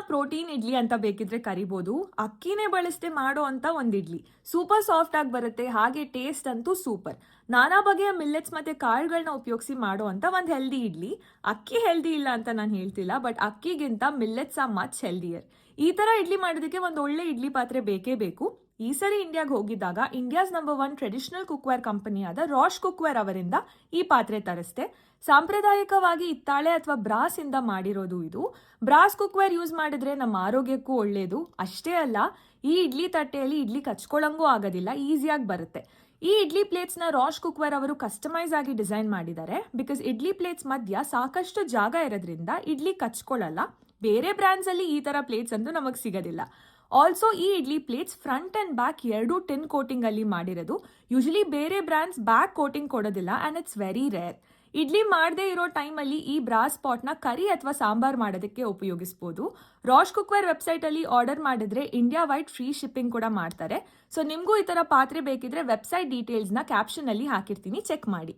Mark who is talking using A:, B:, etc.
A: Protein idli ಅಂತ ಬೇಕಿದ್ರೆ ಕರಿಬಹುದು. ಅಕ್ಕಿನೇ ಬಳಸದೆ ಮಾಡೋ ಅಂತ ಒಂದ್ ಇಡ್ಲಿ ಸೂಪರ್ ಸಾಫ್ಟ್ ಆಗಿ ಬರುತ್ತೆ, ಹಾಗೆ ಟೇಸ್ಟ್ ಅಂತೂ ಸೂಪರ್. ನಾನಾ ಬಗೆಯ ಮಿಲ್ಲೆಟ್ಸ್ ಮತ್ತೆ ಕಾಳುಗಳನ್ನ ಉಪಯೋಗಿಸಿ ಮಾಡೋ ಅಂತ ಒಂದ್ ಹೆಲ್ದಿ ಇಡ್ಲಿ. ಅಕ್ಕಿ ಹೆಲ್ದಿ ಇಲ್ಲ ಅಂತ ನಾನು ಹೇಳ್ತಿಲ್ಲ, ಬಟ್ ಅಕ್ಕಿಗಿಂತ ಮಿಲ್ಲೆಟ್ಸ್ ಆರ್ ಮಚ್ ಹೆಲ್ದಿಯರ್. ಈ ತರ ಇಡ್ಲಿ ಮಾಡೋದಕ್ಕೆ ಒಂದು ಒಳ್ಳೆ ಇಡ್ಲಿ ಪಾತ್ರೆ ಬೇಕೇ ಬೇಕು. ಈ ಸರಿ ಇಂಡಿಯಾಗೆ ಹೋಗಿದ್ದಾಗ ಇಂಡಿಯಾಸ್ ನಂಬರ್ 1 ಟ್ರೆಡಿಷನಲ್ ಕುಕ್ವೇರ್ ಕಂಪನಿಯಾದ ರಾಶ್ ಕುಕ್ವೇರ್ ಅವರಿಂದ ಈ ಪಾತ್ರೆ ತರಿಸ್ದೆ. ಸಾಂಪ್ರದಾಯಿಕವಾಗಿ ಹಿತ್ತಾಳೆ ಅಥವಾ ಬ್ರಾಸ್ ಇಂದ ಮಾಡಿರೋದು ಇದು. ಬ್ರಾಸ್ ಕುಕ್ವೇರ್ ಯೂಸ್ ಮಾಡಿದ್ರೆ ನಮ್ಮ ಆರೋಗ್ಯಕ್ಕೂ ಒಳ್ಳೇದು. ಅಷ್ಟೇ ಅಲ್ಲ, ಈ ಇಡ್ಲಿ ತಟ್ಟೆಯಲ್ಲಿ ಇಡ್ಲಿ ಕಚ್ಕೊಳ್ಳಂಗೂ ಆಗೋದಿಲ್ಲ, ಈಸಿಯಾಗಿ ಬರುತ್ತೆ. ಈ ಇಡ್ಲಿ ಪ್ಲೇಟ್ಸ್ ನ ರಾಶ್ ಕುಕ್ವೇರ್ ಅವರು ಕಸ್ಟಮೈಸ್ ಆಗಿ ಡಿಸೈನ್ ಮಾಡಿದ್ದಾರೆ. ಬಿಕಾಸ್ ಇಡ್ಲಿ ಪ್ಲೇಟ್ಸ್ ಮಧ್ಯ ಸಾಕಷ್ಟು ಜಾಗ ಇರೋದ್ರಿಂದ ಇಡ್ಲಿ ಕಚ್ಕೊಳ್ಳಲ್ಲ. ಬೇರೆ ಬ್ರ್ಯಾಂಡ್ಸ್ ಅಲ್ಲಿ ಈ ತರ ಪ್ಲೇಟ್ಸ್ ಅಂತೂ ನಮಗೆ ಸಿಗೋದಿಲ್ಲ. ಆಲ್ಸೋ ಈ idli plates front and back ಎರಡೂ ಟಿನ್ ಕೋಟಿಂಗ್ ಅಲ್ಲಿ ಮಾಡಿರೋದು. ಯೂಶಲಿ ಬೇರೆ ಬ್ರ್ಯಾಂಡ್ಸ್ ಬ್ಯಾಕ್ ಕೋಟಿಂಗ್ ಕೊಡೋದಿಲ್ಲ and it's very rare. Idli ಮಾಡದೇ ಇರೋ ಟೈಮಲ್ಲಿ ಈ ಬ್ರಾಸ್ ಪಾಟ್ನ ಕರಿ ಅಥವಾ ಸಾಂಬಾರ್ ಮಾಡೋದಕ್ಕೆ ಉಪಯೋಗಿಸ್ಬೋದು. ರಾಶ್ ಕುಕ್ವೇರ್ ವೆಬ್ಸೈಟ್ ಅಲ್ಲಿ ಆರ್ಡರ್ ಮಾಡಿದ್ರೆ ಇಂಡಿಯಾ ವೈಡ್ ಫ್ರೀ ಶಿಪ್ಪಿಂಗ್ ಕೂಡ ಮಾಡ್ತಾರೆ. ಸೊ ನಿಮಗೂ ಈ ತರ ಪಾತ್ರೆ ಬೇಕಿದ್ರೆ ವೆಬ್ಸೈಟ್ ಡೀಟೇಲ್ಸ್ನ ಕ್ಯಾಪ್ಷನ್ ಅಲ್ಲಿ ಹಾಕಿರ್ತೀನಿ, ಚೆಕ್ ಮಾಡಿ.